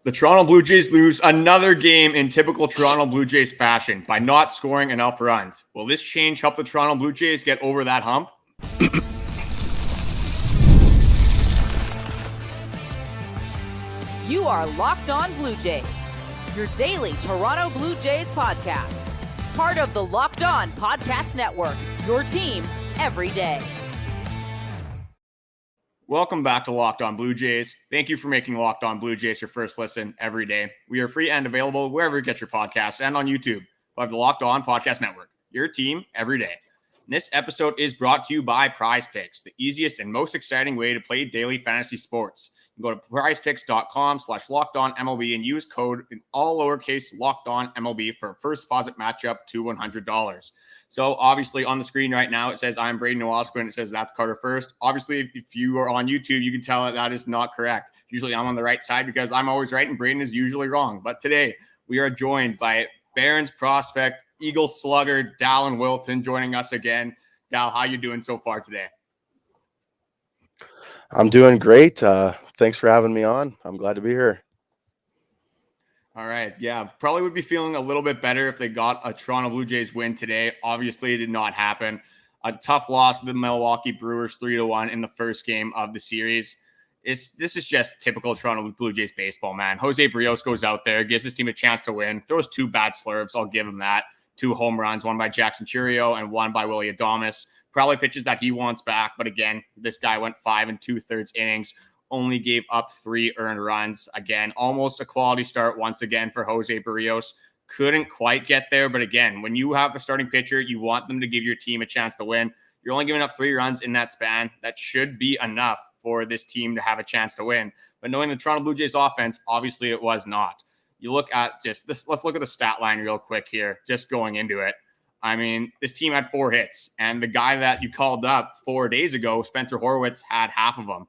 The Toronto Blue Jays lose another game in typical Toronto Blue Jays fashion by not scoring enough runs. Will this change help the Toronto Blue Jays get over that hump? You are Locked On Blue Jays, your daily Toronto Blue Jays podcast. Part of the Locked On Podcast Network, your team every day. Welcome back to Locked On Blue Jays. Thank you for making Locked On Blue Jays your first listen every day. We are free and available wherever you get your podcasts and on YouTube by the Locked On Podcast Network, your team every day. And this episode is brought to you by Prize Picks, the easiest and most exciting way to play daily fantasy sports. You can go to prizepicks.com/LockedOnMLB and use code in all lowercase LockedOnMLB for a first deposit matchup to $100. So obviously on the screen right now, it says I'm Braden Nowalsko and it says that's Carter Fuerst. Obviously, if you are on YouTube, you can tell that is not correct. Usually I'm on the right side because I'm always right and Braden is usually wrong. But today we are joined by Barons prospect, Eagle slugger, Dallon Wilton joining us again. Dal, how you doing so far today? I'm doing great. Thanks for having me on. I'm glad to be here. All right. Yeah, probably would be feeling a little bit better if they got a Toronto Blue Jays win today. Obviously, it did not happen. A tough loss to the Milwaukee Brewers 3-1 in the first game of the series. This is just typical Toronto Blue Jays baseball, man. Jose Berrios goes out there, gives his team a chance to win, throws two bad slurves. I'll give him that. 2 home runs, one by Jackson Chourio and one by Willie Adames. Probably pitches that he wants back. But again, this guy went 5 2/3 innings, only gave up 3 earned runs. Again, almost a quality start once again for Jose Berrios. Couldn't quite get there. But again, when you have a starting pitcher, you want them to give your team a chance to win. You're only giving up 3 runs in that span. That should be enough for this team to have a chance to win. But knowing the Toronto Blue Jays offense, obviously it was not. You look at just this. Let's look at the stat line real quick here, just going into it. I mean, this team had 4 hits, and the guy that you called up 4 days ago, Spencer Horwitz, had half of them.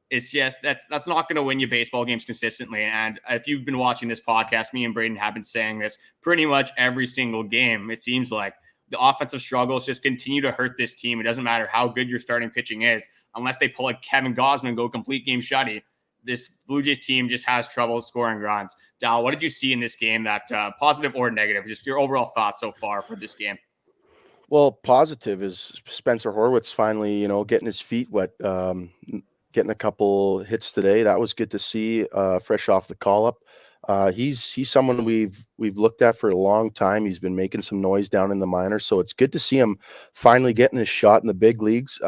It's just that's not going to win you baseball games consistently. And if you've been watching this podcast, me and Braden have been saying this pretty much every single game. It seems like the offensive struggles just continue to hurt this team. It doesn't matter how good your starting pitching is, unless they pull like Kevin Gausman, go complete game shutty. This Blue Jays team just has trouble scoring runs. Dal, what did you see in this game that positive or negative? Just your overall thoughts so far for this game. Well, positive is Spencer Horwitz finally, getting his feet wet, getting a couple hits today. That was good to see, fresh off the call-up. He's someone we've looked at for a long time. He's been making some noise down in the minors, so it's good to see him finally getting his shot in the big leagues.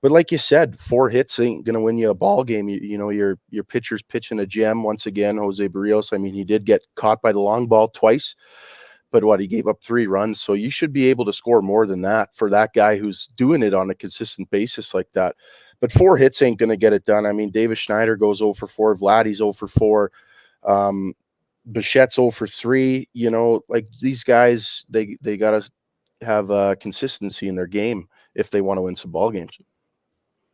But like you said, 4 hits ain't going to win you a ball game. Your pitcher's pitching a gem once again, Jose Berrios. I mean, he did get caught by the long ball twice, but he gave up 3 runs. So you should be able to score more than that for that guy who's doing it on a consistent basis like that. But 4 hits ain't going to get it done. I mean, Davis Schneider goes 0 for 4. Vladdy's 0 for 4. Bichette's 0 for 3. Like these guys, they got to have consistency in their game if they want to win some ball games.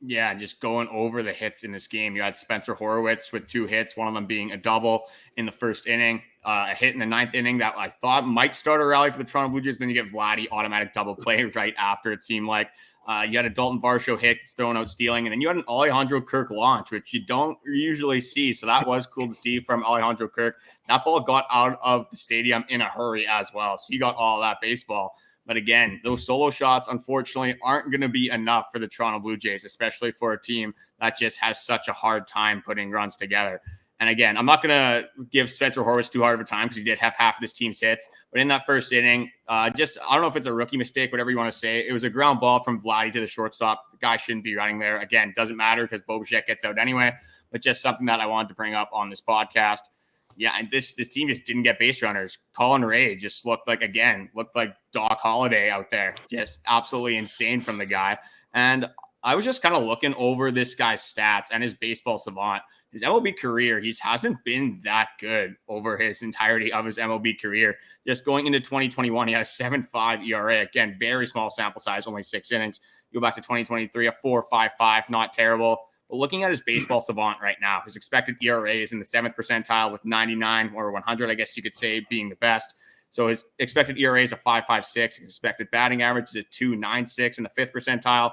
Yeah, just going over the hits in this game. You had Spencer Horwitz with 2 hits, one of them being a double in the first inning, a hit in the 9th inning that I thought might start a rally for the Toronto Blue Jays. Then you get Vladdy automatic double play right after, it seemed like. You had a Dalton Varsho hit thrown out stealing, and then you had an Alejandro Kirk launch, which you don't usually see. So that was cool to see from Alejandro Kirk. That ball got out of the stadium in a hurry as well. So he got all that baseball. But again, those solo shots, unfortunately, aren't going to be enough for the Toronto Blue Jays, especially for a team that just has such a hard time putting runs together. And again, I'm not going to give Spencer Horwitz too hard of a time because he did have half of this team's hits. But in that first inning, I don't know if it's a rookie mistake, whatever you want to say. It was a ground ball from Vladdy to the shortstop. The guy shouldn't be running there. Again, doesn't matter because Bo Bichette gets out anyway. But just something that I wanted to bring up on this podcast. Yeah, and this team just didn't get base runners. Colin Ray just looked like Doc Holliday out there. Just absolutely insane from the guy. And I was just kind of looking over this guy's stats and his baseball savant. His MLB career, he hasn't been that good over his entirety of his MLB career. Just going into 2021, he had a 7.5 ERA. Again, very small sample size, only 6 innings. You go back to 2023, a 4.55, not terrible. But looking at his baseball savant right now, his expected ERA is in the 7th percentile with 99 or 100, I guess you could say, being the best. So his expected ERA is a 5.56. His expected batting average is a 2.96 in the 5th percentile.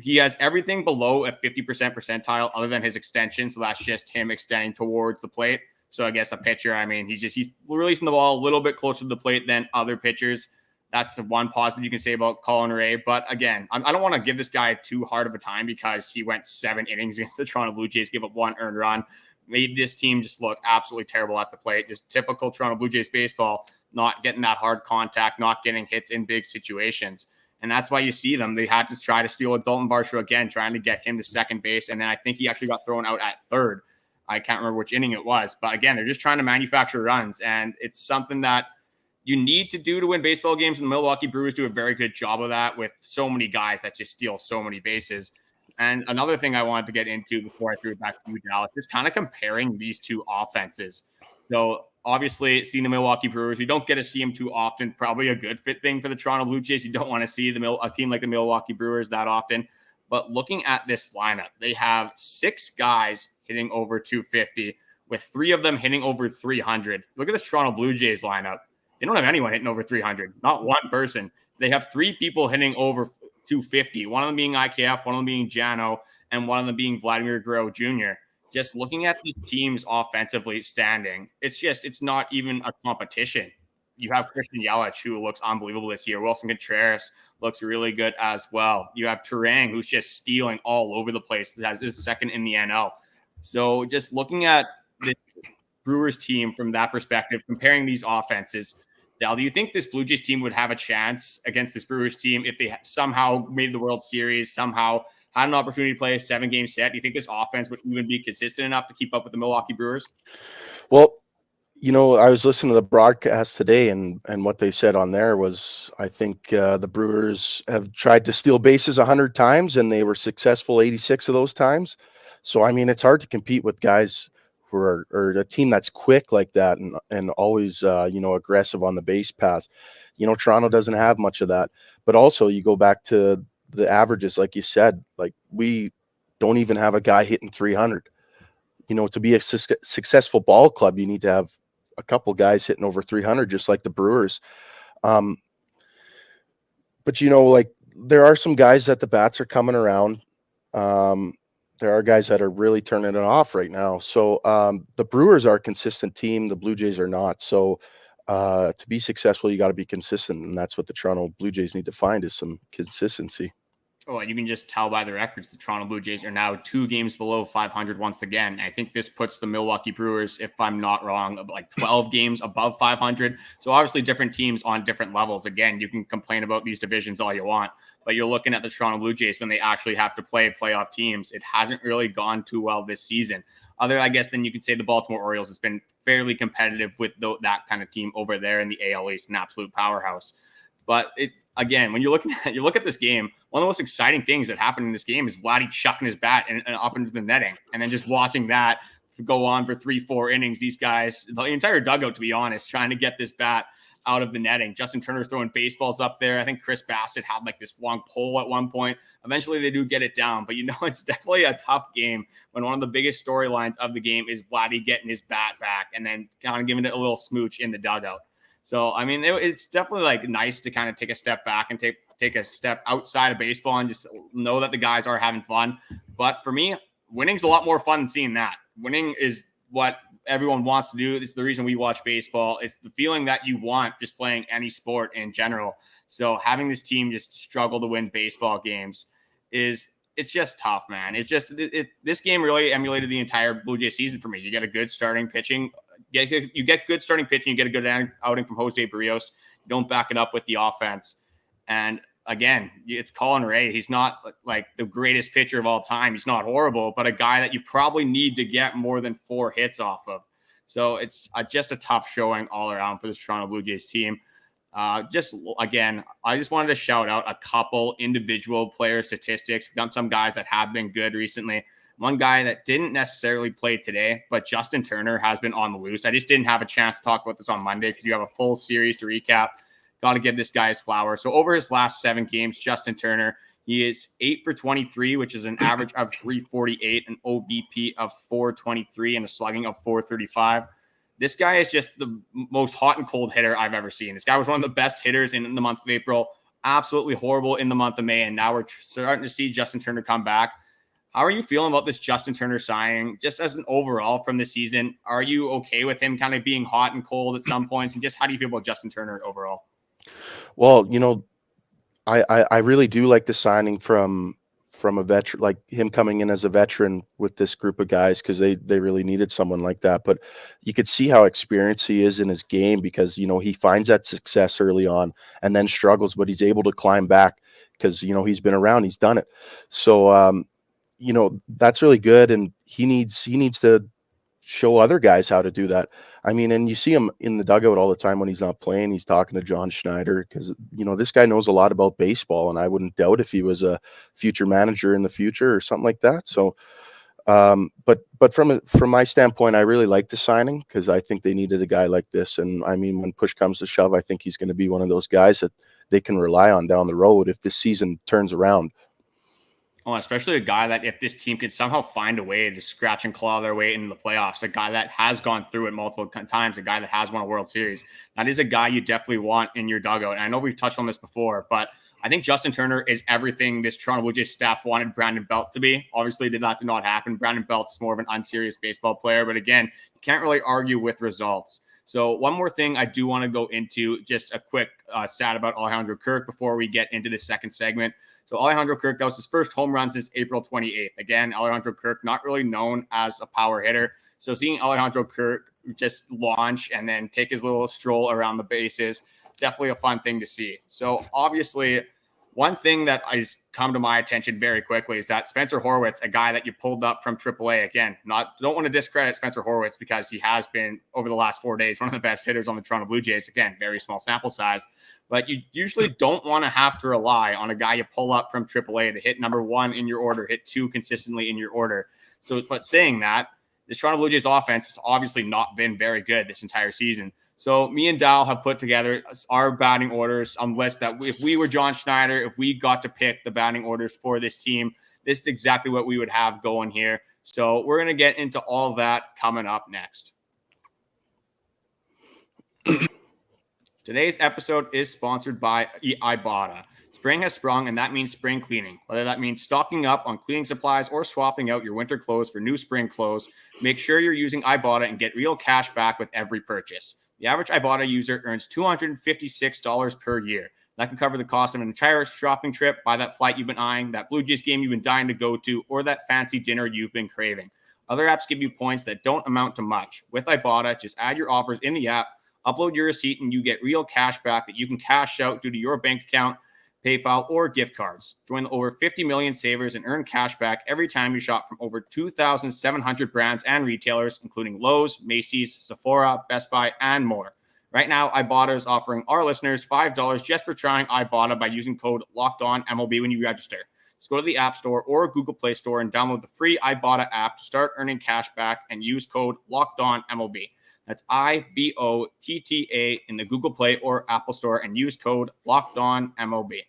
He has everything below a 50% percentile other than his extension. So that's just him extending towards the plate. So I guess a pitcher, I mean, he's releasing the ball a little bit closer to the plate than other pitchers. That's the one positive you can say about Colin Ray. But again, I don't want to give this guy too hard of a time because he went 7 innings against the Toronto Blue Jays, give up 1 earned run, made this team just look absolutely terrible at the plate. Just typical Toronto Blue Jays baseball, not getting that hard contact, not getting hits in big situations. And that's why you see them. They had to try to steal a Dalton Varsho again, trying to get him to second base. And then I think he actually got thrown out at third. I can't remember which inning it was. But again, they're just trying to manufacture runs. And it's something that you need to do to win baseball games. And the Milwaukee Brewers do a very good job of that with so many guys that just steal so many bases. And another thing I wanted to get into before I threw it back to you, Dallas, is kind of comparing these two offenses. So obviously, seeing the Milwaukee Brewers, we don't get to see them too often. Probably a good fit thing for the Toronto Blue Jays. You don't want to see a team like the Milwaukee Brewers that often. But looking at this lineup, they have 6 guys hitting over 250, with 3 of them hitting over 300. Look at this Toronto Blue Jays lineup. They don't have anyone hitting over 300. Not one person. They have 3 people hitting over 250. One of them being IKF, one of them being Jano, and one of them being Vladimir Guerrero Jr. Just looking at the teams offensively standing, it's not even a competition. You have Christian Yelich, who looks unbelievable this year. Wilson Contreras looks really good as well. You have Turang, who's just stealing all over the place. Has his second in the NL. So just looking at the Brewers team from that perspective, comparing these offenses, Dal, do you think this Blue Jays team would have a chance against this Brewers team if they somehow made the World Series, somehow had an opportunity to play a 7-game set? Do you think this offense would even be consistent enough to keep up with the Milwaukee Brewers? Well, I was listening to the broadcast today, and what they said on there was, I think the Brewers have tried to steal bases 100 times, and they were successful 86 of those times. So, I mean, it's hard to compete with guys who are a team that's quick like that and always, aggressive on the base pass. Toronto doesn't have much of that. But also, you go back to the averages, like you said, like we don't even have a guy hitting 300. To be a successful ball club, you need to have a couple guys hitting over 300, just like the Brewers. But there are some guys that the bats are coming around. There are guys that are really turning it off right now. So the Brewers are a consistent team. The Blue Jays are not. So to be successful, you got to be consistent. And that's what the Toronto Blue Jays need to find, is some consistency. Oh, and you can just tell by the records, the Toronto Blue Jays are now 2 games below 500 once again. I think this puts the Milwaukee Brewers, if I'm not wrong, like 12 games above 500. So obviously different teams on different levels. Again, you can complain about these divisions all you want, but you're looking at the Toronto Blue Jays when they actually have to play playoff teams. It hasn't really gone too well this season. I guess, then you could say the Baltimore Orioles has been fairly competitive with that kind of team over there in the AL East, an absolute powerhouse. But it's, again, when you look at this game, one of the most exciting things that happened in this game is Vladdy chucking his bat and up into the netting, and then just watching that go on for 3-4 innings. These guys, the entire dugout, to be honest, trying to get this bat out of the netting. Justin Turner's throwing baseballs up there. I think Chris Bassett had like this long pole at one point. Eventually, they do get it down, but it's definitely a tough game when one of the biggest storylines of the game is Vladdy getting his bat back and then kind of giving it a little smooch in the dugout. So, I mean, it's definitely nice to kind of take a step back and take a step outside of baseball and just know that the guys are having fun. But for me, winning's a lot more fun than seeing that. Winning is what everyone wants to do. It's the reason we watch baseball. It's the feeling that you want just playing any sport in general. So having this team just struggle to win baseball games it's just tough, man. It's just this game really emulated the entire Blue Jay season for me. You get a good starting pitching. You get good starting pitching. You get a good outing from Jose Berrios. You don't back it up with the offense. And again, it's Colin Ray. He's not like the greatest pitcher of all time. He's not horrible, but a guy that you probably need to get more than 4 hits off of. So it's just a tough showing all around for this Toronto Blue Jays team. Again, I just wanted to shout out a couple individual player statistics. Got some guys that have been good recently. One guy that didn't necessarily play today, but Justin Turner has been on the loose. I just didn't have a chance to talk about this on Monday because you have a full series to recap. Got to give this guy his flowers. So over his last 7 games, Justin Turner, he is 8 for 23, which is an average of 348, an OBP of 423, and a slugging of 435. This guy is just the most hot and cold hitter I've ever seen. This guy was one of the best hitters in the month of April. Absolutely horrible in the month of May, and now we're starting to see Justin Turner come back. How are you feeling about this Justin Turner signing just as an overall from the season? Are you okay with him kind of being hot and cold at some points? And just how do you feel about Justin Turner overall? Well, I really do like the signing from a veteran, like him coming in as a veteran with this group of guys, because they really needed someone like that. But you could see how experienced he is in his game, because he finds that success early on and then struggles, but he's able to climb back because he's been around, he's done it. So that's really good, and he needs to show other guys how to do that. I mean, and you see him in the dugout all the time when he's not playing. He's talking to John Schneider, because this guy knows a lot about baseball, and I wouldn't doubt if he was a future manager in the future or something like that. So, but from my standpoint, I really like the signing, because I think they needed a guy like this. And I mean, when push comes to shove, I think he's going to be one of those guys that they can rely on down the road if this season turns around. Oh, especially a guy that if this team can somehow find a way to scratch and claw their way into the playoffs, a guy that has gone through it multiple times, a guy that has won a World Series, that is a guy you definitely want in your dugout. And I know we've touched on this before, but I think Justin Turner is everything this Toronto Blue Jays staff wanted Brandon Belt to be. Obviously, did not happen. Brandon Belt's more of an unserious baseball player, but again, you can't really argue with results. So one more thing I do want to go into, just a quick stat about Alejandro Kirk before we get into the second segment. So Alejandro Kirk, that was his first home run since April 28th. Again, Alejandro Kirk, not really known as a power hitter. So seeing Alejandro Kirk just launch and then take his little stroll around the bases, definitely a fun thing to see. So obviously, one thing that has come to my attention very quickly is that Spencer Horwitz, a guy that you pulled up from AAA, again, don't want to discredit Spencer Horwitz, because he has been, over the last 4 days, one of the best hitters on the Toronto Blue Jays. Again, very small sample size, but you usually don't want to have to rely on a guy you pull up from AAA to hit number one in your order, hit two consistently in your order. So, but saying that, this Toronto Blue Jays offense has obviously not been very good this entire season. So me and Dal have put together our batting orders on list that if we were John Schneider, if we got to pick the batting orders for this team, this is exactly what we would have going here. So we're going to get into all that coming up next. Today's episode is sponsored by Ibotta. Spring has sprung, and that means spring cleaning. Whether that means stocking up on cleaning supplies or swapping out your winter clothes for new spring clothes, make sure you're using Ibotta and get real cash back with every purchase. The average Ibotta user earns $256 per year. That can cover the cost of an entire shopping trip, buy that flight you've been eyeing, that Blue Jays game you've been dying to go to, or that fancy dinner you've been craving. Other apps give you points that don't amount to much. With Ibotta, just add your offers in the app, upload your receipt, and you get real cash back that you can cash out due to your bank account, PayPal, or gift cards. Join the over 50 million savers and earn cash back every time you shop from over 2,700 brands and retailers, including Lowe's, Macy's, Sephora, Best Buy, and more. Right now, Ibotta is offering our listeners $5 just for trying Ibotta by using code LOCKEDONMLB when you register. Just go to the App Store or Google Play Store and download the free Ibotta app to start earning cash back and use code LOCKEDONMLB. That's IBOTTA in the Google Play or Apple Store and use code LOCKEDONMLB.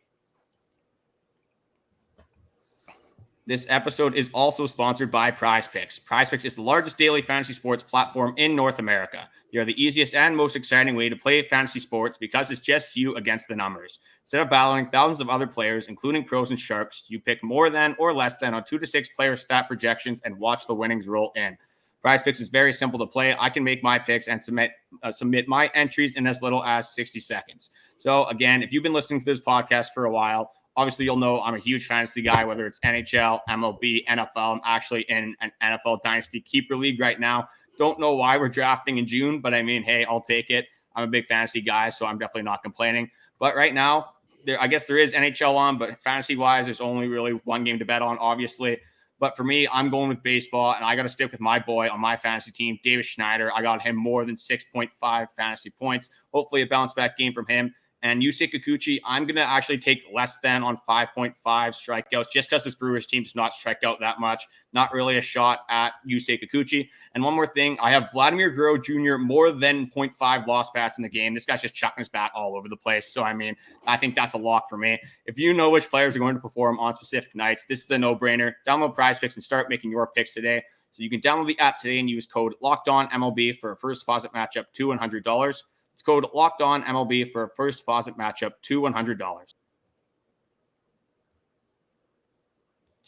This episode is also sponsored by PrizePicks. PrizePicks is the largest daily fantasy sports platform in North America. They are the easiest and most exciting way to play fantasy sports because it's just you against the numbers. Instead of battling thousands of other players, including pros and sharps, you pick more than or less than on 2 to 6 player stat projections and watch the winnings roll in. PrizePicks is very simple to play. I can make my picks and submit my entries in as little as 60 seconds. So again, if you've been listening to this podcast for a while, obviously you'll know I'm a huge fantasy guy, whether it's NHL, MLB, NFL. I'm actually in an NFL Dynasty Keeper League right now. Don't know why we're drafting in June, but I mean, hey, I'll take it. I'm a big fantasy guy, so I'm definitely not complaining. But right now, I guess there is NHL on, but fantasy-wise, there's only really one game to bet on, obviously. But for me, I'm going with baseball, and I got to stick with my boy on my fantasy team, Davis Schneider. I got him more than 6.5 fantasy points. Hopefully a bounce-back game from him. And Yusei Kikuchi, I'm going to actually take less than on 5.5 strikeouts just because this Brewers team does not strike out that much. Not really a shot at Yusei Kikuchi. And one more thing, I have Vladimir Guerrero Jr. more than 0.5 lost bats in the game. This guy's just chucking his bat all over the place. So, I mean, I think that's a lock for me. If you know which players are going to perform on specific nights, this is a no-brainer. Download PrizePicks and start making your picks today. So you can download the app today and use code LOCKEDONMLB for a first deposit matchup to $100. It's code LOCKEDONMLB for a first deposit matchup to $100.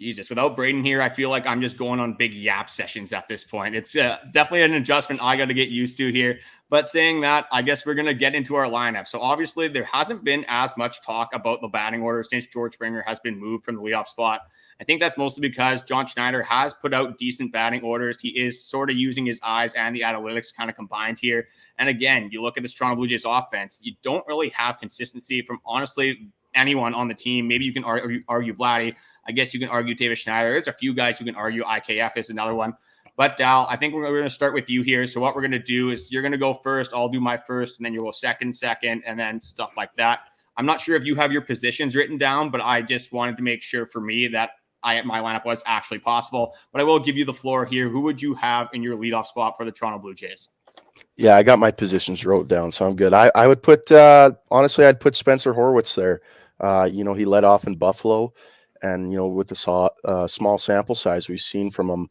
Jesus, without Braden here, I feel like I'm just going on big yap sessions at this point. It's definitely an adjustment I got to get used to here. But saying that, I guess we're going to get into our lineup. So obviously, there hasn't been as much talk about the batting order since George Springer has been moved from the leadoff spot. I think that's mostly because John Schneider has put out decent batting orders. He is sort of using his eyes and the analytics kind of combined here. And again, you look at the Toronto Blue Jays offense, you don't really have consistency from honestly anyone on the team. Maybe you can argue Vladdy. I guess you can argue Davis Schneider. There's a few guys who can argue IKF is another one. But Dal, I think we're going to start with you here. So what we're going to do is you're going to go first. I'll do my first, and then you'll go second, and then stuff like that. I'm not sure if you have your positions written down, but I just wanted to make sure for me that my lineup was actually possible. But I will give you the floor here. Who would you have in your leadoff spot for the Toronto Blue Jays? Yeah, I got my positions wrote down, so I'm good. I would put, honestly, I'd put Spencer Horwitz there. He led off in Buffalo, and, with the small sample size we've seen from him,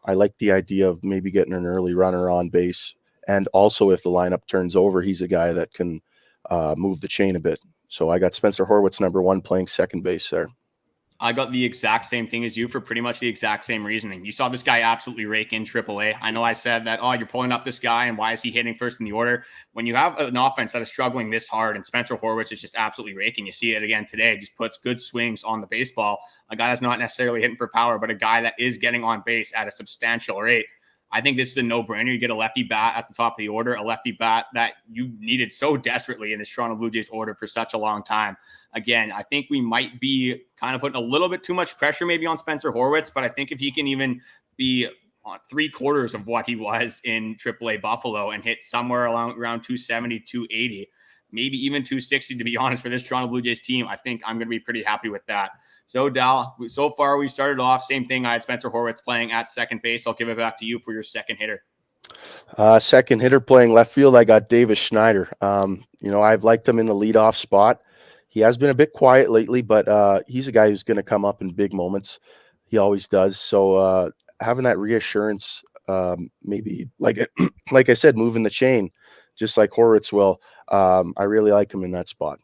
I like the idea of maybe getting an early runner on base. And also, if the lineup turns over, he's a guy that can move the chain a bit. So I got Spencer Horwitz, number 1, playing second base there. I got the exact same thing as you for pretty much the exact same reasoning. You saw this guy absolutely rake in AAA. I know I said that, you're pulling up this guy and why is he hitting first in the order? When you have an offense that is struggling this hard and Spencer Horwitz is just absolutely raking, you see it again today, just puts good swings on the baseball. A guy that's not necessarily hitting for power, but a guy that is getting on base at a substantial rate. I think this is a no-brainer. You get a lefty bat at the top of the order, a lefty bat that you needed so desperately in this Toronto Blue Jays order for such a long time. Again, I think we might be kind of putting a little bit too much pressure maybe on Spencer Horwitz, but I think if he can even be on 3/4 of what he was in AAA Buffalo and hit somewhere around 270, 280, maybe even 260, to be honest, for this Toronto Blue Jays team, I think I'm going to be pretty happy with that. So, Dal, so far we started off, same thing. I had Spencer Horwitz playing at second base. I'll give it back to you for your second hitter. Second hitter playing left field, I got Davis Schneider. I've liked him in the leadoff spot. He has been a bit quiet lately, but he's a guy who's going to come up in big moments. He always does. So having that reassurance, maybe like I said, moving the chain, just like Horwitz will. I really like him in that spot.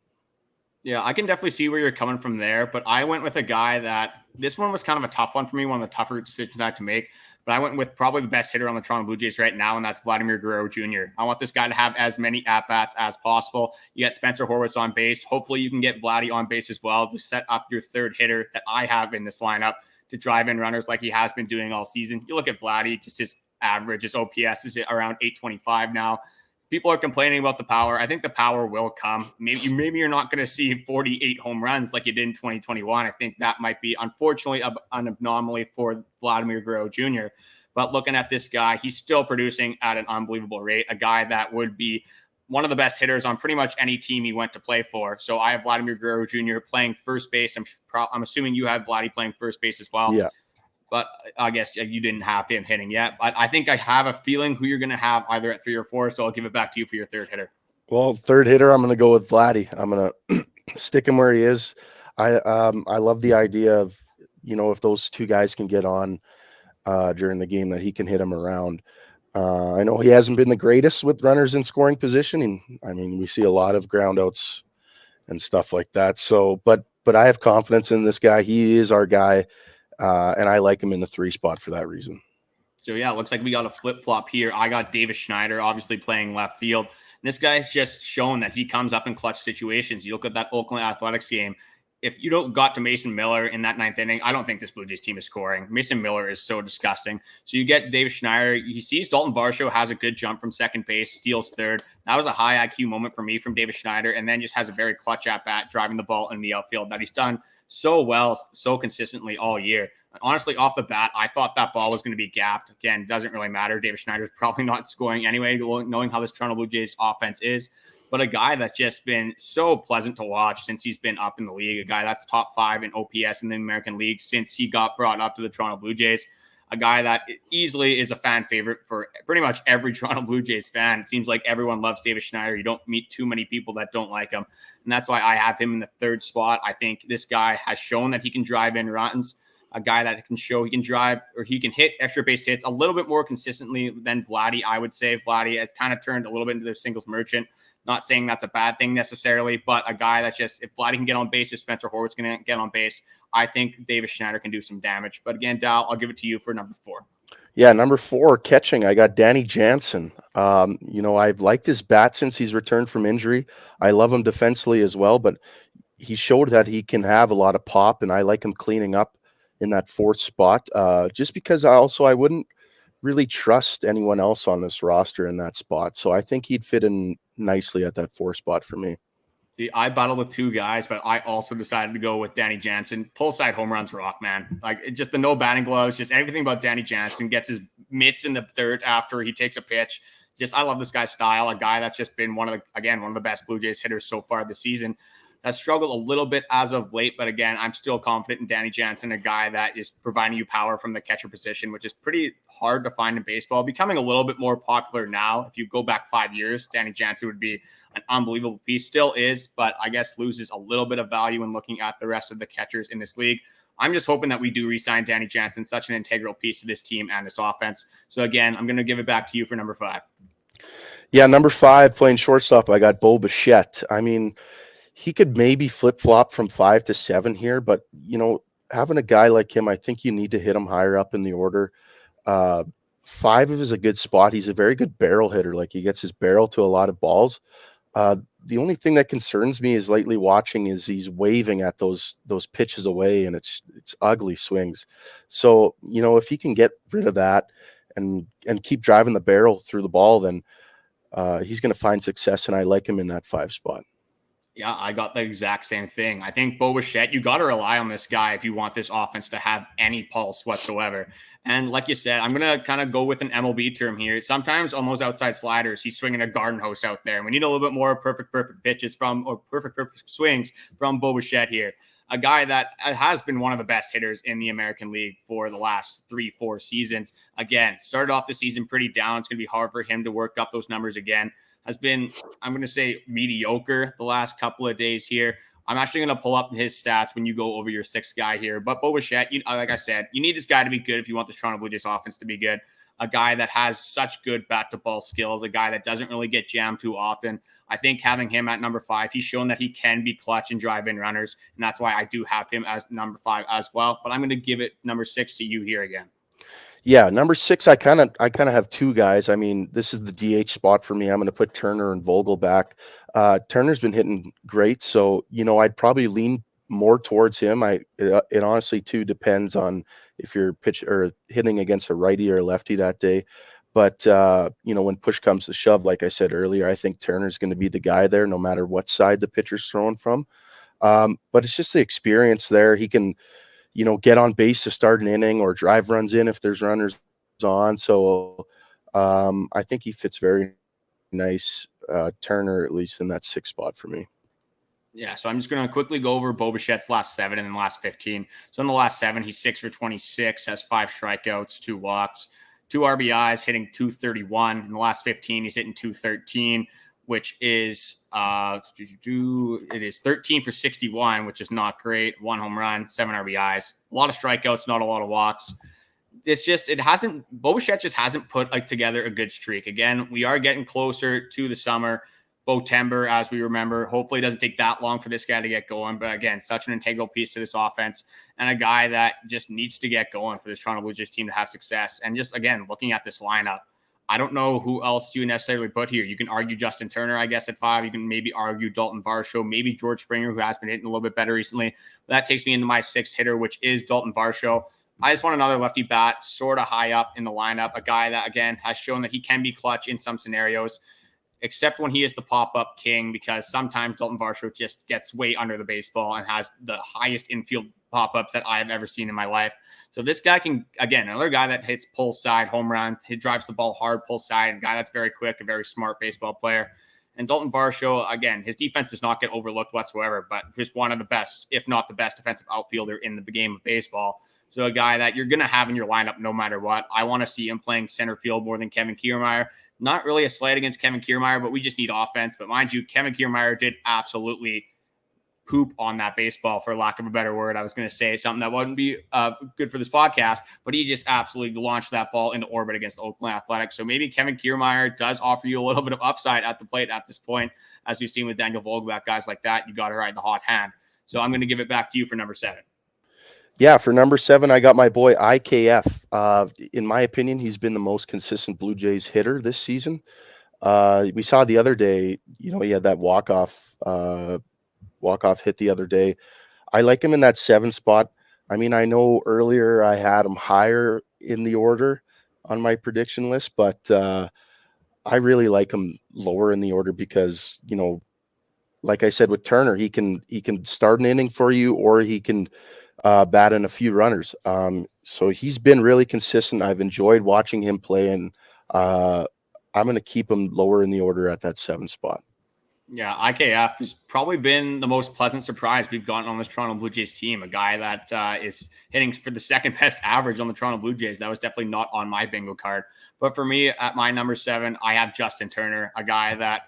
Yeah, I can definitely see where you're coming from there, but I went with a guy that this one was kind of a tough one for me, one of the tougher decisions I had to make. But I went with probably the best hitter on the Toronto Blue Jays right now, and that's Vladimir Guererro Jr. I want this guy to have as many at-bats as possible. You get Spencer Horwitz on base. Hopefully you can get Vladdy on base as well to set up your third hitter that I have in this lineup to drive in runners like he has been doing all season. You look at Vladdy, just his average, his OPS is around 825 now. People are complaining about the power. I think the power will come. Maybe you're not going to see 48 home runs like you did in 2021. I think that might be, unfortunately, an anomaly for Vladimir Guerrero Jr. But looking at this guy, he's still producing at an unbelievable rate, a guy that would be one of the best hitters on pretty much any team he went to play for. So I have Vladimir Guerrero Jr. playing first base. I'm assuming you have Vladdy playing first base as well. Yeah. But I guess you didn't have him hitting yet. But I think I have a feeling who you're going to have either at 3 or 4. So I'll give it back to you for your third hitter. Well, third hitter, I'm going to go with Vladdy. I'm going to stick him where he is. I love the idea of, if those two guys can get on during the game, that he can hit him around. I know he hasn't been the greatest with runners in scoring position. And I mean, we see a lot of ground outs and stuff like that. So, but I have confidence in this guy. He is our guy. And I like him in the 3 spot for that reason. So, yeah, it looks like we got a flip-flop here. I got Davis Schneider, obviously playing left field. And this guy's just shown that he comes up in clutch situations. You look at that Oakland Athletics game. If you don't got to Mason Miller in that 9th inning, I don't think this Blue Jays team is scoring. Mason Miller is so disgusting. So you get Davis Schneider. He sees Dalton Varsho has a good jump from second base, steals third. That was a high IQ moment for me from Davis Schneider, and then just has a very clutch at-bat driving the ball in the outfield that he's done so well, so consistently all year. Honestly, off the bat, I thought that ball was going to be gapped. Again, doesn't really matter. Davis Schneider's probably not scoring anyway, knowing how this Toronto Blue Jays offense is. But a guy that's just been so pleasant to watch since he's been up in the league, a guy that's top 5 in OPS in the American League since he got brought up to the Toronto Blue Jays, a guy that easily is a fan favorite for pretty much every Toronto Blue Jays fan. It seems like everyone loves Davis Schneider. You don't meet too many people that don't like him. And that's why I have him in the 3rd spot. I think this guy has shown that he can drive in runs, a guy that can show he can drive or he can hit extra base hits a little bit more consistently than Vladdy. I would say Vladdy has kind of turned a little bit into their singles merchant. Not saying that's a bad thing necessarily, but a guy that's just, if Vladdy can get on base, if Spencer Horwitz can get on base, I think Davis Schneider can do some damage. But again, Dal, I'll give it to you for number 4. Yeah, number 4, catching. I got Danny Jansen. I've liked his bat since he's returned from injury. I love him defensively as well, but he showed that he can have a lot of pop, and I like him cleaning up in that 4th spot. Just because I wouldn't really trust anyone else on this roster in that spot. So I think he'd fit in nicely at that 4th spot for me. See, I battled with 2 guys, but I also decided to go with Danny Jansen. Pull side home runs rock, man. Like, just the no batting gloves, just everything about Danny Jansen. Gets his mitts in the third after he takes a pitch. Just, I love this guy's style. A guy that's just been one of the best Blue Jays hitters so far this season. Has struggled a little bit as of late, but again, I'm still confident in Danny Jansen, a guy that is providing you power from the catcher position, which is pretty hard to find in baseball. Becoming a little bit more popular now. If you go back 5 years, Danny Jansen would be an unbelievable piece. Still is, but I guess loses a little bit of value when looking at the rest of the catchers in this league. I'm just hoping that we do re-sign Danny Jansen, such an integral piece to this team and this offense. So again, I'm going to give it back to you for number 5. Yeah, number 5, playing shortstop, I got Bo Bichette. I mean, he could maybe flip-flop from 5 to 7 here, but, having a guy like him, I think you need to hit him higher up in the order. 5 is a good spot. He's a very good barrel hitter. Like, he gets his barrel to a lot of balls. The only thing that concerns me is lately watching is he's waving at those pitches away, and it's ugly swings. So, if he can get rid of that and keep driving the barrel through the ball, then he's going to find success, and I like him in that 5 spot. Yeah, I got the exact same thing. I think Bo Bichette, you got to rely on this guy if you want this offense to have any pulse whatsoever. And like you said, I'm going to kind of go with an MLB term here. Sometimes on those outside sliders, he's swinging a garden hose out there. And we need a little bit more perfect pitches perfect swings from Bo Bichette here. A guy that has been one of the best hitters in the American League for the last 3-4 seasons. Again, started off the season pretty down. It's going to be hard for him to work up those numbers again. Has been, I'm going to say, mediocre the last couple of days here. I'm actually going to pull up his stats when you go over your 6th guy here. But Bo Bichette, like I said, you need this guy to be good if you want the Toronto Blue Jays offense to be good. A guy that has such good bat-to-ball skills, a guy that doesn't really get jammed too often. I think having him at number 5, he's shown that he can be clutch and drive in runners, and that's why I do have him as number 5 as well. But I'm going to give it number 6 to you here again. Yeah, number 6, I kind of have 2 guys. I mean, this is the DH spot for me. I'm going to put Turner and Vogel back. Turner's been hitting great, so I'd probably lean more towards him. It honestly too depends on if you're hitting against a righty or a lefty that day. But when push comes to shove, like I said earlier, I think Turner's going to be the guy there, no matter what side the pitcher's throwing from. But it's just the experience there. He can get on base to start an inning or drive runs in if there's runners on. So I think he fits very nice, Turner, at least in that 6th spot for me. Yeah, so I'm just going to quickly go over Bo Bichette's last 7 and then the last 15. So in the last 7, he's 6 for 26, has 5 strikeouts, 2 walks, 2 RBIs, hitting .231. In the last 15, he's hitting .213, which is it is 13 for 61, which is not great. 1 home run, 7 RBIs, a lot of strikeouts, not a lot of walks. Bo Bichette just hasn't put together a good streak. Again, we are getting closer to the summer. Botember, as we remember. Hopefully it doesn't take that long for this guy to get going. But again, such an integral piece to this offense and a guy that just needs to get going for this Toronto Blue Jays team to have success. And just, again, looking at this lineup, I don't know who else you necessarily put here. You can argue Justin Turner, I guess, at 5. You can maybe argue Dalton Varsho, maybe George Springer, who has been hitting a little bit better recently. But that takes me into my 6th hitter, which is Dalton Varsho. I just want another lefty bat sort of high up in the lineup, a guy that, again, has shown that he can be clutch in some scenarios, except when he is the pop-up king, because sometimes Dalton Varsho just gets way under the baseball and has the highest infield pop-ups that I have ever seen in my life. So this guy can, again, another guy that hits pull side home runs. He drives the ball hard, pull side, a guy that's very quick, a very smart baseball player. And Dalton Varsho, again, his defense does not get overlooked whatsoever, but just one of the best, if not the best defensive outfielder in the game of baseball. So a guy that you're going to have in your lineup no matter what. I want to see him playing center field more than Kevin Kiermaier. Not really a slight against Kevin Kiermaier, but we just need offense. But mind you, Kevin Kiermaier did absolutely poop on that baseball, for lack of a better word. I was going to say something that wouldn't be good for this podcast, but he just absolutely launched that ball into orbit against Oakland Athletics. So maybe Kevin Kiermaier does offer you a little bit of upside at the plate at this point, as we've seen with Daniel Vogelbach, guys like that. You got to ride the hot hand. So I'm going to give it back to you for number 7. Yeah, for number 7, I got my boy IKF. In my opinion, he's been the most consistent Blue Jays hitter this season. We saw the other day, he had that walk-off hit the other day. I like him in that 7 spot. I mean, I know earlier I had him higher in the order on my prediction list, but I really like him lower in the order because, like I said with Turner, he can start an inning for you, or he can bat in a few runners. So he's been really consistent. I've enjoyed watching him play, and I'm going to keep him lower in the order at that 7 spot. Yeah, IKF has probably been the most pleasant surprise we've gotten on this Toronto Blue Jays team. A guy that is hitting for the second best average on the Toronto Blue Jays. That was definitely not on my bingo card. But for me, at my number 7, I have Justin Turner, a guy that,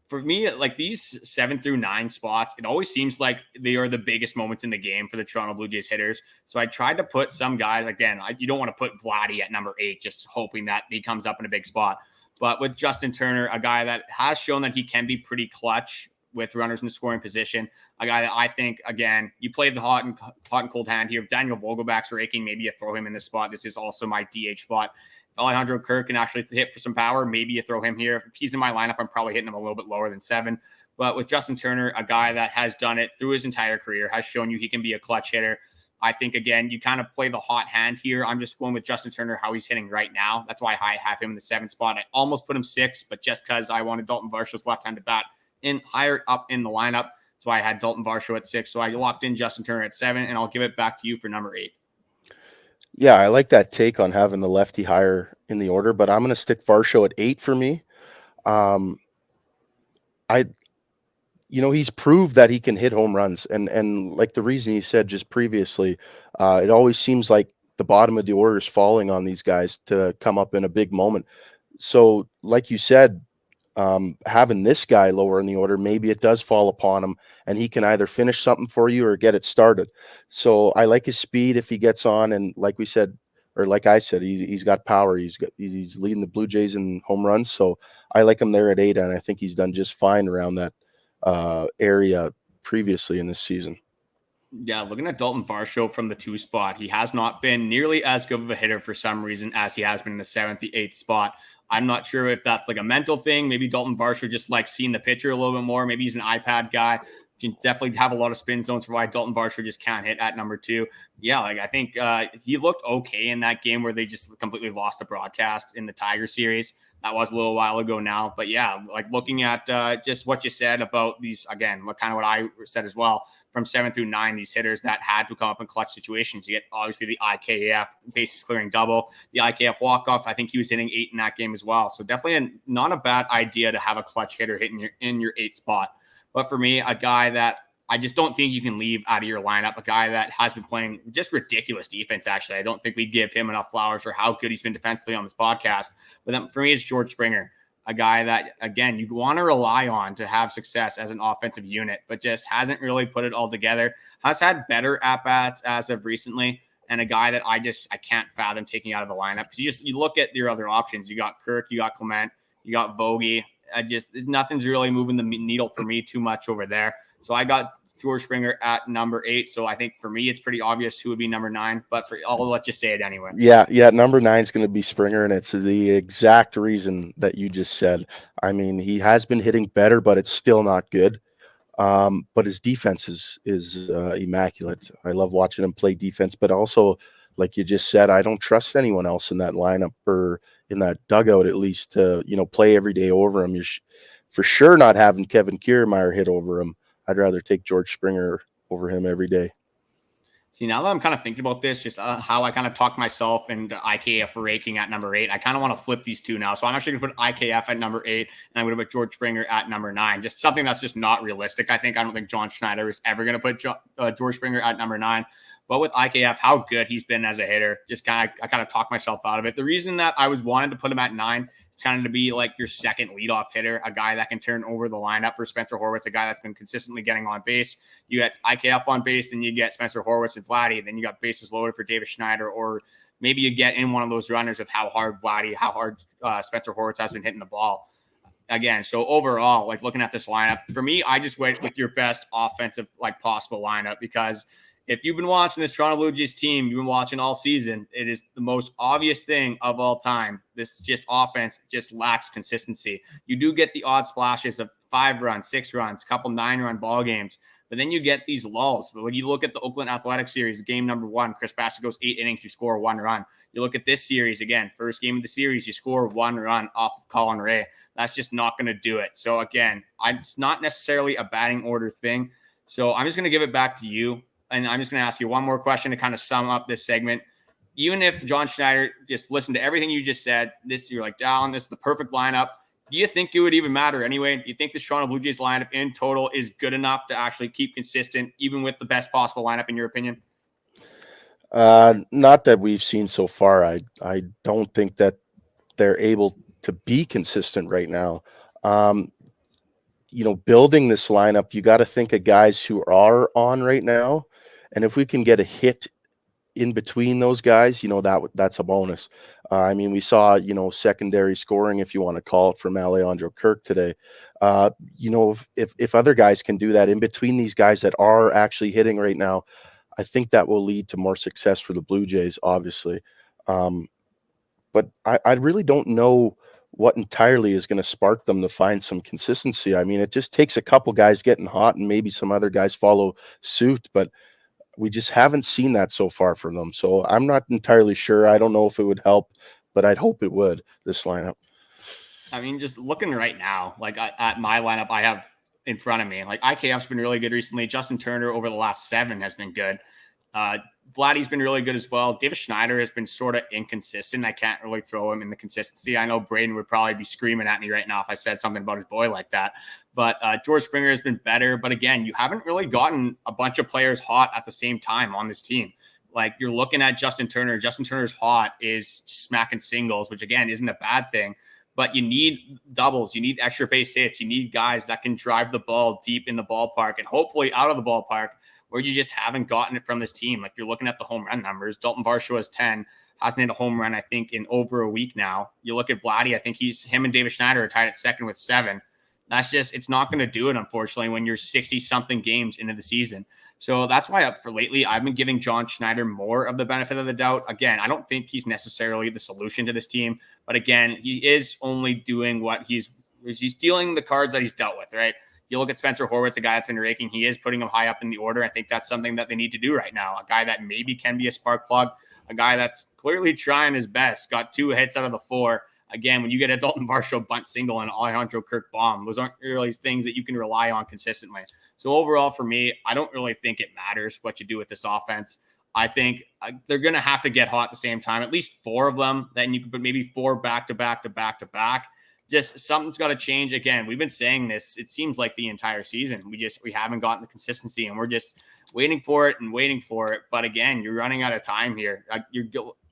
for me, like these 7 through 9 spots, it always seems like they are the biggest moments in the game for the Toronto Blue Jays hitters. So I tried to put some guys, again, you don't want to put Vladdy at number 8, just hoping that he comes up in a big spot. But with Justin Turner, a guy that has shown that he can be pretty clutch with runners in the scoring position, a guy that I think, again, you play the hot and cold hand here. If Daniel Vogelbach's raking, maybe you throw him in this spot. This is also my DH spot. If Alejandro Kirk can actually hit for some power, maybe you throw him here. If he's in my lineup, I'm probably hitting him a little bit lower than 7. But with Justin Turner, a guy that has done it through his entire career, has shown you he can be a clutch hitter. I think, again, you kind of play the hot hand here. I'm just going with Justin Turner, how he's hitting right now. That's why I have him in the 7 spot. I almost put him 6, but just because I wanted Dalton Varshaw's left-handed bat in higher up in the lineup, that's why I had Dalton Varshaw at 6. So I locked in Justin Turner at 7, and I'll give it back to you for number 8. Yeah, I like that take on having the lefty higher in the order, but I'm going to stick Varshaw at 8 for me. He's proved that he can hit home runs. And like the reason you said just previously, it always seems like the bottom of the order is falling on these guys to come up in a big moment. So like you said, having this guy lower in the order, maybe it does fall upon him and he can either finish something for you or get it started. So I like his speed if he gets on. And like we said, or like I said, he's got power. He's leading the Blue Jays in home runs. So I like him there at 8. And I think he's done just fine around that area previously in this season. Yeah, looking at Dalton Varshaw from the 2 spot, he has not been nearly as good of a hitter for some reason as he has been in the 7th, the 8th spot. I'm not sure if that's like a mental thing. Maybe Dalton Varshaw just likes seeing the pitcher a little bit more. Maybe he's an iPad guy. Can definitely have a lot of spin zones for why Dalton Varshaw just can't hit at number 2. Yeah, I think he looked okay in that game where they just completely lost the broadcast in the Tiger series. That was a little while ago now. But yeah, looking at just what you said about these, again, kind of what I said as well, from 7 through 9, these hitters that had to come up in clutch situations. You get obviously the IKF bases clearing double, the IKF walk-off. I think he was hitting 8 in that game as well. So definitely not a bad idea to have a clutch hitter hitting in your 8 spot. But for me, a guy that I just don't think you can leave out of your lineup, a guy that has been playing just ridiculous defense, actually. I don't think we give him enough flowers for how good he's been defensively on this podcast. But then for me, it's George Springer, a guy that, again, you want to rely on to have success as an offensive unit, but just hasn't really put it all together. Has had better at-bats as of recently, and a guy that I can't fathom taking out of the lineup. Because you look at your other options. You got Kirk, you got Clement, you got Vogie. Nothing's really moving the needle for me too much over there. So I got George Springer at number 8. So I think for me, it's pretty obvious who would be number 9, but I'll let you say it anyway. Yeah. Number 9 is going to be Springer, and it's the exact reason that you just said. I mean, he has been hitting better, but it's still not good. But his defense is immaculate. I love watching him play defense, but also, like you just said, I don't trust anyone else in that lineup or in that dugout, at least, to play every day over him. You're for sure not having Kevin Kiermaier hit over him. I'd rather take George Springer over him every day. See, now that I'm kind of thinking about this, just how I kind of talked myself into IKF raking at number 8, I kind of want to flip these two now. So I'm actually going to put IKF at number 8, and I'm going to put George Springer at number 9. Just something that's just not realistic. I don't think John Schneider is ever going to put George Springer at number 9. but with IKF, how good he's been as a hitter, I kind of talked myself out of it. The reason that I wanted to put him at 9 is kind of to be like your second leadoff hitter, a guy that can turn over the lineup for Spencer Horwitz, a guy that's been consistently getting on base. You get IKF on base, then you get Spencer Horwitz and Vladdy, then you got bases loaded for Davis Schneider, or maybe you get in one of those runners with how hard Spencer Horwitz has been hitting the ball. Again, so overall, like looking at this lineup, for me, I just went with your best offensive like possible lineup, because if you've been watching this Toronto Blue Jays team, you've been watching all season, it is the most obvious thing of all time. This just offense just lacks consistency. You do get the odd splashes of 5 runs, 6 runs, a couple 9-run ball games, but then you get these lulls. But when you look at the Oakland Athletics series, game number 1, Chris Bassett goes 8 innings, you score 1 run. You look at this series again, first game of the series, you score 1 run off of Colin Ray. That's just not going to do it. So again, it's not necessarily a batting order thing. So I'm just going to give it back to you. And I'm just going to ask you one more question to kind of sum up this segment. Even if John Schneider just listened to everything you just said, you're like, Dallon, this is the perfect lineup. Do you think it would even matter anyway? Do you think this Toronto Blue Jays lineup in total is good enough to actually keep consistent, even with the best possible lineup, in your opinion? Not that we've seen so far. I don't think that they're able to be consistent right now. Building this lineup, you got to think of guys who are on right now. And if we can get a hit in between those guys, that's a bonus. We saw, secondary scoring, if you want to call it, from Alejandro Kirk today. If other guys can do that in between these guys that are actually hitting right now, I think that will lead to more success for the Blue Jays, obviously. But I really don't know what entirely is going to spark them to find some consistency. It just takes a couple guys getting hot and maybe some other guys follow suit, but we just haven't seen that so far from them. So I'm not entirely sure. I don't know if it would help, but I'd hope it would, this lineup. Just looking right now, like at my lineup I have in front of me, like IKF's been really good recently. Justin Turner over the last 7 has been good. Vladdy's been really good as well. Davis Schneider has been sort of inconsistent. I can't really throw him in the consistency. I know Braden would probably be screaming at me right now if I said something about his boy like that. But George Springer has been better. But again, you haven't really gotten a bunch of players hot at the same time on this team. Like you're looking at Justin Turner. Justin Turner's hot is smacking singles, which again isn't a bad thing. But you need doubles. You need extra base hits. You need guys that can drive the ball deep in the ballpark and hopefully out of the ballpark, where you just haven't gotten it from this team. Like you're looking at the home run numbers. Dalton Varsho has 10, hasn't hit a home run, I think, in over a week now. You look at Vladdy, I think him and Davis Schneider are tied at second with 7. That's just, it's not going to do it, unfortunately, when you're 60-something games into the season. So that's why for lately, I've been giving John Schneider more of the benefit of the doubt. Again, I don't think he's necessarily the solution to this team. But again, he is only doing what he's dealing the cards that he's dealt with, right? You look at Spencer Horwitz, a guy that's been raking. He is putting him high up in the order. I think that's something that they need to do right now. A guy that maybe can be a spark plug, a guy that's clearly trying his best, got 2 hits out of the 4. Again, when you get a Dalton Varsho bunt single and Alejandro Kirk bomb, those aren't really things that you can rely on consistently. So overall, for me, I don't really think it matters what you do with this offense. I think they're going to have to get hot at the same time, at least 4 of them. Then you could put maybe 4 back-to-back. Just something's got to change. Again, we've been saying this, it seems like the entire season. We haven't gotten the consistency, and we're just waiting for it. But again, you're running out of time here. You're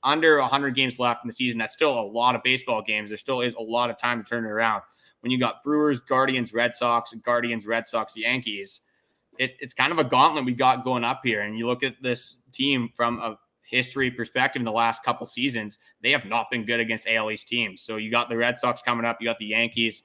under 100 games left in the season. That's still a lot of baseball games. There still is a lot of time to turn it around. When you got Brewers, Guardians, Red Sox, Yankees, it's kind of a gauntlet we got going up here. And you look at this team from a history perspective in the last couple seasons, they have not been good against AL East teams. So you got the Red Sox coming up, you got the Yankees.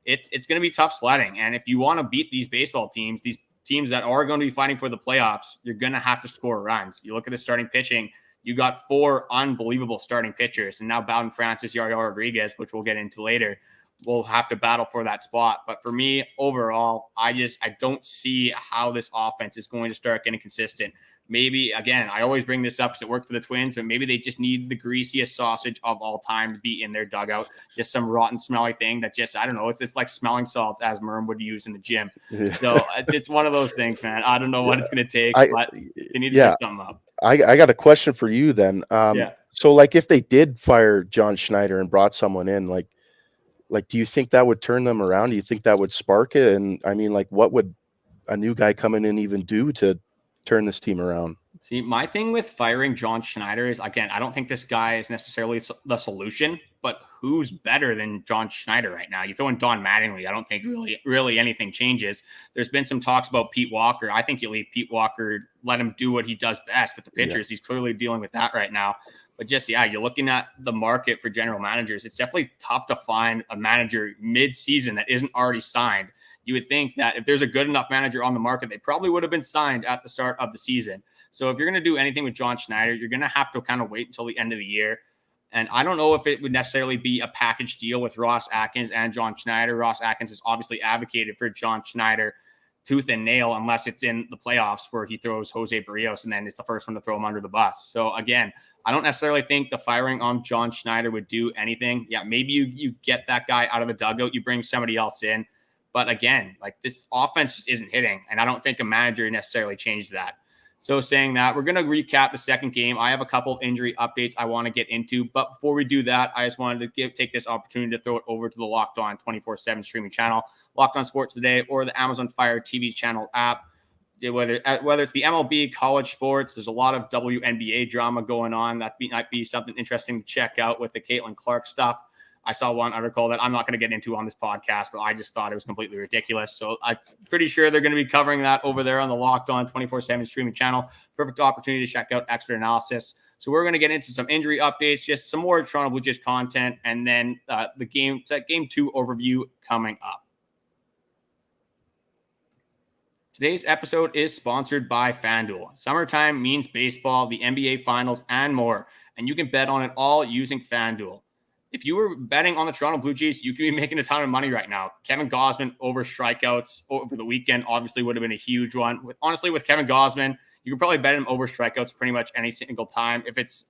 It's going to be tough sledding. And if you want to beat these baseball teams, these teams that are going to be fighting for the playoffs, you're going to have to score runs. You look at the starting pitching, you got 4 unbelievable starting pitchers. And now Bowden Francis, Yariel Rodriguez, which we'll get into later, will have to battle for that spot. But for me, overall, I don't see how this offense is going to start getting consistent. Maybe, again, I always bring this up because it worked for the Twins, but maybe they just need the greasiest sausage of all time to be in their dugout. Just some rotten, smelly thing that just, I don't know, it's like smelling salts, as Merm would use in the gym. Yeah. So it's one of those things, man. I don't know what it's going to take, but they need to set something up. I got a question for you then. So, like, if they did fire John Schneider and brought someone in, like, do you think that would turn them around? Do you think that would spark it? And, what would a new guy coming in even do to turn this team around? See, my thing with firing John Schneider is, again, I don't think this guy is necessarily the solution, but who's better than John Schneider right now? You throw in Don Mattingly, I don't think really anything changes. There's been some talks about Pete Walker. I think you leave Pete Walker, let him do what he does best with the pitchers. Yeah. He's clearly dealing with that right now. But just, yeah, you're looking at the market for general managers. It's definitely tough to find a manager mid-season that isn't already signed. You would think that if there's a good enough manager on the market, they probably would have been signed at the start of the season. So if you're going to do anything with John Schneider, you're going to have to kind of wait until the end of the year. And I don't know if it would necessarily be a package deal with Ross Atkins and John Schneider. Ross Atkins has obviously advocated for John Schneider tooth and nail, unless it's in the playoffs where he throws Jose Berrios and then is the first one to throw him under the bus. So again, I don't necessarily think the firing on John Schneider would do anything. Yeah, maybe you get that guy out of the dugout, you bring somebody else in. But again, like, this offense just isn't hitting, and I don't think a manager necessarily changed that. So saying that, we're going to recap the second game. I have a couple of injury updates I want to get into. But before we do that, I just wanted to take this opportunity to throw it over to the Locked On 24/7 streaming channel, Locked On Sports Today, or the Amazon Fire TV channel app. Whether it's the MLB, college sports, there's a lot of WNBA drama going on. That might be something interesting to check out with the Caitlin Clark stuff. I saw one article that I'm not going to get into on this podcast, but I just thought it was completely ridiculous. So I'm pretty sure they're going to be covering that over there on the Locked On 24/7 streaming channel. Perfect opportunity to check out expert analysis. So we're going to get into some injury updates, just some more Toronto Blue Jays content, and then the game 2 overview coming up. Today's episode is sponsored by FanDuel. Summertime means baseball, the NBA Finals, and more, and you can bet on it all using FanDuel. If you were betting on the Toronto Blue Jays, you could be making a ton of money right now. Kevin Gausman over strikeouts over the weekend obviously would have been a huge one. Honestly, with Kevin Gausman, you could probably bet him over strikeouts pretty much any single time. If it's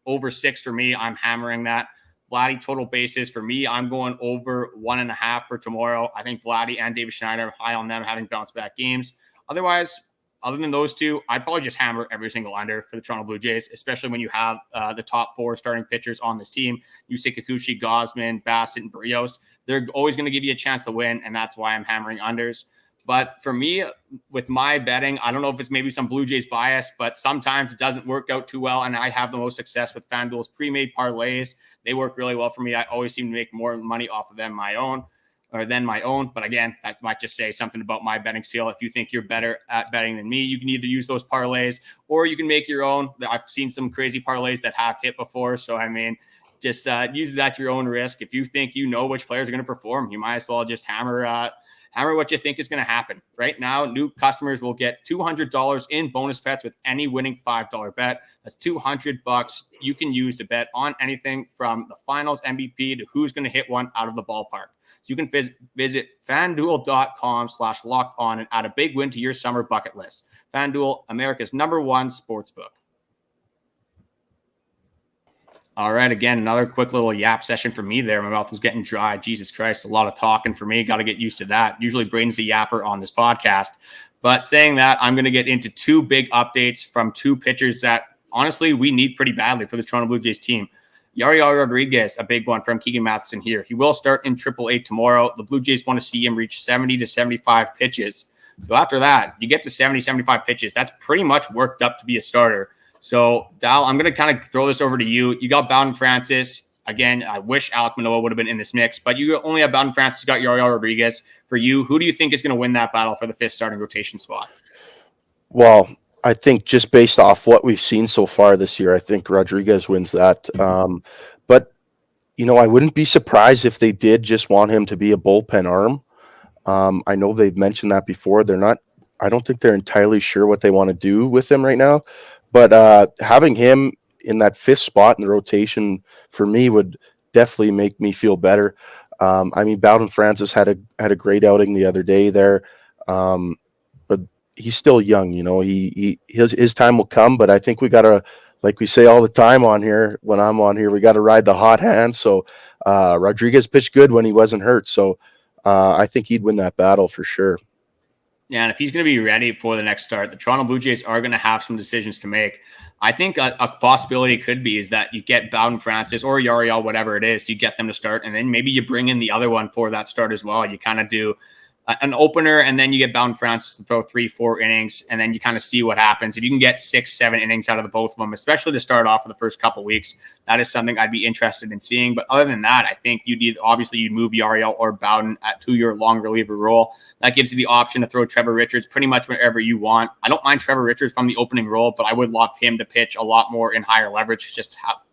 over 6 for me, I'm hammering that. Vladdy total bases for me, I'm going over 1.5 for tomorrow. I think Vladdy and David Schneider, high on them having bounce back games. Otherwise, other than those two, I'd probably just hammer every single under for the Toronto Blue Jays, especially when you have the top 4 starting pitchers on this team. Yusei Kikuchi, Gausman, Bassett, and Berrios. They're always going to give you a chance to win, and that's why I'm hammering unders. But for me, with my betting, I don't know if it's maybe some Blue Jays bias, but sometimes it doesn't work out too well, and I have the most success with FanDuel's pre-made parlays. They work really well for me. I always seem to make more money off of them than my own. But again, that might just say something about my betting skill. If you think you're better at betting than me, you can either use those parlays or you can make your own. I've seen some crazy parlays that have hit before. So, I mean, just use it at your own risk. If you think you know which players are going to perform, you might as well just hammer what you think is going to happen. Right now, new customers will get $200 in bonus bets with any winning $5 bet. That's $200 you can use to bet on anything from the finals MVP to who's going to hit one out of the ballpark. You can visit FanDuel.com/lockedon and add a big win to your summer bucket list. FanDuel, America's #1 sportsbook. All right, again, another quick little yap session for me there. My mouth was getting dry. Jesus Christ, a lot of talking for me. Got to get used to that. Usually Braden's the yapper on this podcast. But saying that, I'm going to get into 2 big updates from 2 pitchers that, honestly, we need pretty badly for the Toronto Blue Jays team. Yariel Rodriguez, a big one from Keegan Matheson here. He will start in AAA tomorrow. The Blue Jays want to see him reach 70 to 75 pitches. So after that, you get to 70, 75 pitches. That's pretty much worked up to be a starter. So, Dal, I'm going to kind of throw this over to you. You got Bowden Francis. Again, I wish Alek Manoah would have been in this mix, but you only have Bowden Francis, got Yariel Rodriguez. For you, who do you think is going to win that battle for the 5th starting rotation spot? Well, I think just based off what we've seen so far this year, I think Rodriguez wins that. But, I wouldn't be surprised if they did just want him to be a bullpen arm. I know they've mentioned that before. I don't think they're entirely sure what they want to do with him right now. But having him in that 5th spot in the rotation for me would definitely make me feel better. Bowden Francis had a great outing the other day there, but he's still young. His time will come. But I think we gotta, like we say all the time on here, when I'm on here, we gotta ride the hot hand. So Rodriguez pitched good when he wasn't hurt. So I think he'd win that battle for sure. Yeah, and if he's going to be ready for the next start, the Toronto Blue Jays are going to have some decisions to make. I think a possibility could be is that you get Bowden Francis or Yariel, whatever it is, you get them to start, and then maybe you bring in the other one for that start as well. You kind of do an opener, and then you get Dallon Wilton to throw 3-4 innings, and then you kind of see what happens. If you can get 6-7 innings out of the both of them, especially to start off for the first couple weeks, that is something I'd be interested in seeing. But other than that, I think you'd move Yariel or Bowden to your long reliever role. That gives you the option to throw Trevor Richards pretty much wherever you want. I don't mind Trevor Richards from the opening role, but I would love him to pitch a lot more in higher leverage,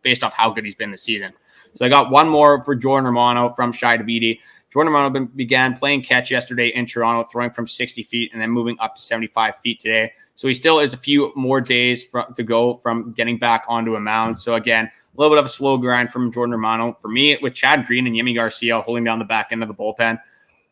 based off how good he's been this season. So I got one more for Jordan Romano from Shai Davidi. Jordan Romano began playing catch yesterday in Toronto, throwing from 60 feet and then moving up to 75 feet today. So he still is a few more days to go from getting back onto a mound. So again, a little bit of a slow grind from Jordan Romano. For me, with Chad Green and Yimi Garcia holding down the back end of the bullpen,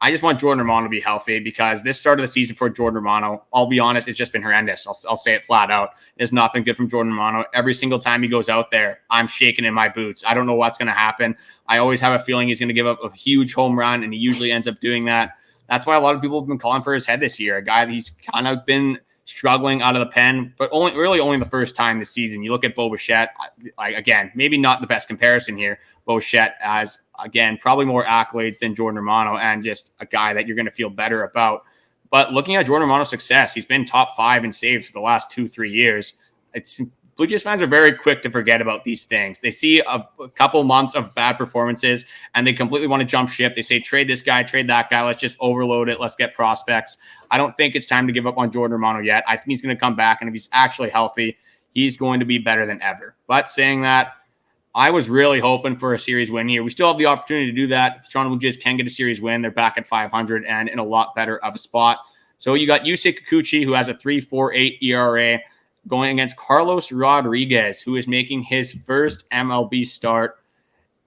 I just want Jordan Romano to be healthy, because this start of the season for Jordan Romano, I'll be honest, it's just been horrendous. I'll say it flat out. It's not been good from Jordan Romano. Every single time he goes out there, I'm shaking in my boots. I don't know what's going to happen. I always have a feeling he's going to give up a huge home run, and he usually ends up doing that. That's why a lot of people have been calling for his head this year, a guy that he's kind of been struggling out of the pen, but only the first time this season. You look at Bo Bichette, again, maybe not the best comparison here. Bo Bichette as, again, probably more accolades than Jordan Romano, and just a guy that you're going to feel better about. But looking at Jordan Romano's success, he's been top 5 in saves for the last 2-3 years. Blue Jays fans are very quick to forget about these things. They see a couple months of bad performances and they completely want to jump ship. They say, trade this guy, trade that guy. Let's just overload it. Let's get prospects. I don't think it's time to give up on Jordan Romano yet. I think he's going to come back, and if he's actually healthy, he's going to be better than ever. But saying that, I was really hoping for a series win here. We still have the opportunity to do that. If the Toronto Blue Jays can get a series win, they're back at 500 and in a lot better of a spot. So you got Yusei Kikuchi, who has a 3.48 ERA, going against Carlos Rodriguez, who is making his first MLB start.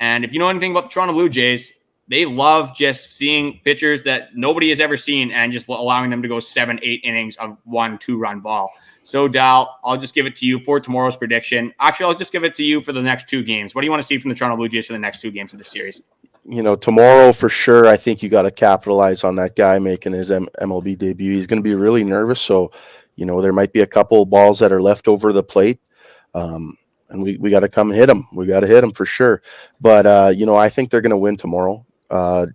And if you know anything about the Toronto Blue Jays, they love just seeing pitchers that nobody has ever seen and just allowing them to go 7-8 innings of 1-2 run ball. So, Dal, I'll just give it to you for tomorrow's prediction. Actually, I'll just give it to you for the next 2 games. What do you want to see from the Toronto Blue Jays for the next 2 games of the series? Tomorrow for sure, I think you got to capitalize on that guy making his MLB debut. He's going to be really nervous. So, there might be a couple of balls that are left over the plate. And we got to come hit him. We got to hit him for sure. But, I think they're going to win tomorrow.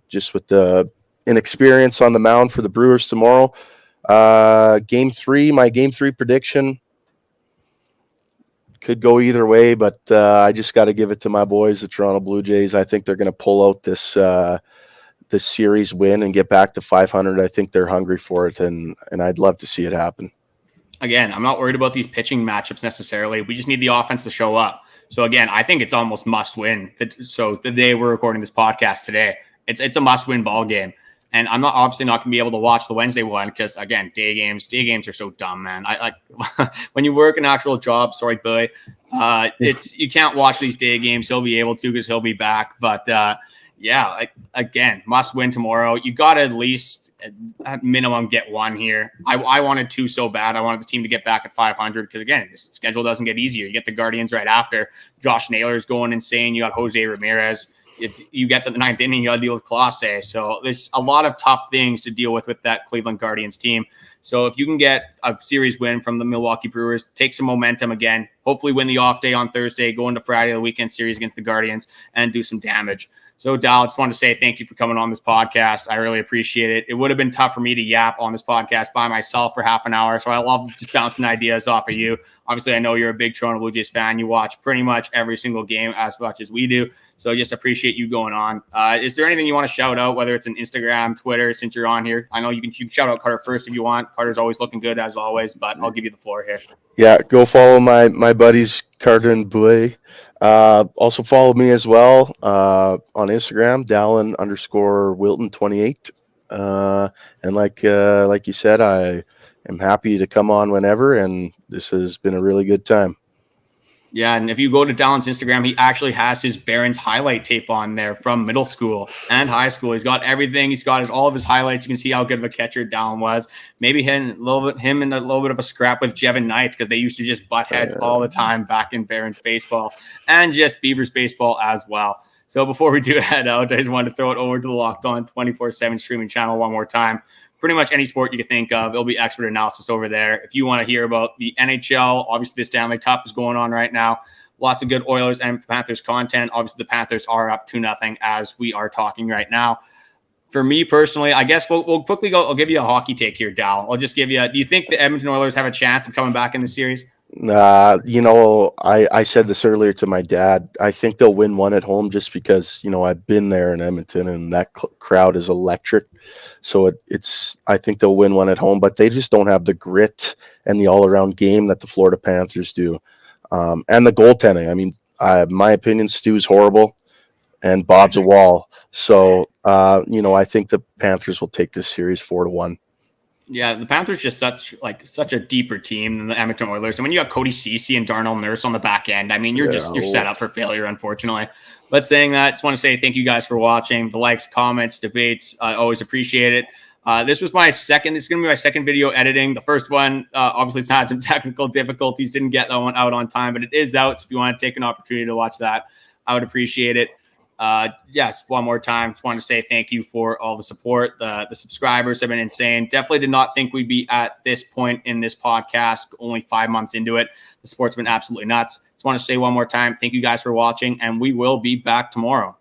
Just with the inexperience on the mound for the Brewers tomorrow. Game 3, my game 3 prediction could go either way, but I just got to give it to my boys, the Toronto Blue Jays. I think they're going to pull out this series win and get back to 500. I think they're hungry for it, and I'd love to see it happen. Again, I'm not worried about these pitching matchups necessarily. We just need the offense to show up. So again, I think it's almost must win. So the day we're recording this podcast today, it's a must win ball game. And I'm obviously not going to be able to watch the Wednesday one because, again, day games are so dumb, man. I when you work an actual job, sorry, Billy, you can't watch these day games. He'll be able to because he'll be back. But again, must win tomorrow. You got to at least at minimum get one here. I wanted 2 so bad. I wanted the team to get back at 500 because, again, the schedule doesn't get easier. You get the Guardians right after. Josh Naylor's going insane. You got Jose Ramirez. If you get to the 9th inning, you got to deal with Clase. So there's a lot of tough things to deal with that Cleveland Guardians team. So if you can get a series win from the Milwaukee Brewers, take some momentum again, hopefully win the off day on Thursday, go into Friday, the weekend series against the Guardians, and do some damage. So, Dal, I just wanted to say thank you for coming on this podcast. I really appreciate it. It would have been tough for me to yap on this podcast by myself for half an hour, so I love just bouncing ideas off of you. Obviously, I know you're a big Toronto Blue Jays fan. You watch pretty much every single game as much as we do, so I just appreciate you going on. Is there anything you want to shout out, whether it's on Instagram, Twitter, since you're on here? I know you can shout out Carter Fuerst if you want. Carter's always looking good, as always, but I'll give you the floor here. Yeah, go follow my buddies, Carter and Boy. Also follow me as well on Instagram, Dallon_Wilton28. And like you said, I am happy to come on whenever, and this has been a really good time. Yeah, and if you go to Dallon's Instagram, he actually has his Barron's highlight tape on there from middle school and high school. He's got everything. He's got all of his highlights. You can see how good of a catcher Dallon was. Maybe him in a little bit of a scrap with Jevin Knight because they used to just butt heads all the time back in Barron's baseball and just Beavers baseball as well. So before we do head out, I just wanted to throw it over to the Locked On 24/7 streaming channel one more time. Pretty much any sport you can think of, it'll be expert analysis over there. If you want to hear about the NHL, obviously the Stanley Cup is going on right now. Lots of good Oilers and Panthers content. Obviously the Panthers are up 2-0 as we are talking right now. For me personally, I guess we'll quickly go. I'll give you a hockey take here, Dal. I'll just give you. Do you think the Edmonton Oilers have a chance of coming back in the series? I said this earlier to my dad. I think they'll win one at home just because, I've been there in Edmonton and that crowd is electric. So I think they'll win one at home, but they just don't have the grit and the all around game that the Florida Panthers do. And the goaltending. I mean, my opinion, Stu's horrible and Bob's a wall. So, I think the Panthers will take this series 4-1. Yeah, the Panthers just such a deeper team than the Edmonton Oilers. And when you got Cody Ceci and Darnell Nurse on the back end, I mean, you're set up for failure, unfortunately. But saying that, just want to say thank you guys for watching. The likes, comments, debates, I always appreciate it. This is going to be my second video editing. The first one, obviously, it's had some technical difficulties. Didn't get that one out on time, but it is out. So if you want to take an opportunity to watch that, I would appreciate it. Yes, one more time, just want to say thank you for all the support. The subscribers have been insane. Definitely did not think we'd be at this point in this podcast, only 5 months into it. The sport's been absolutely nuts. Just want to say one more time, thank you guys for watching, and we will be back tomorrow.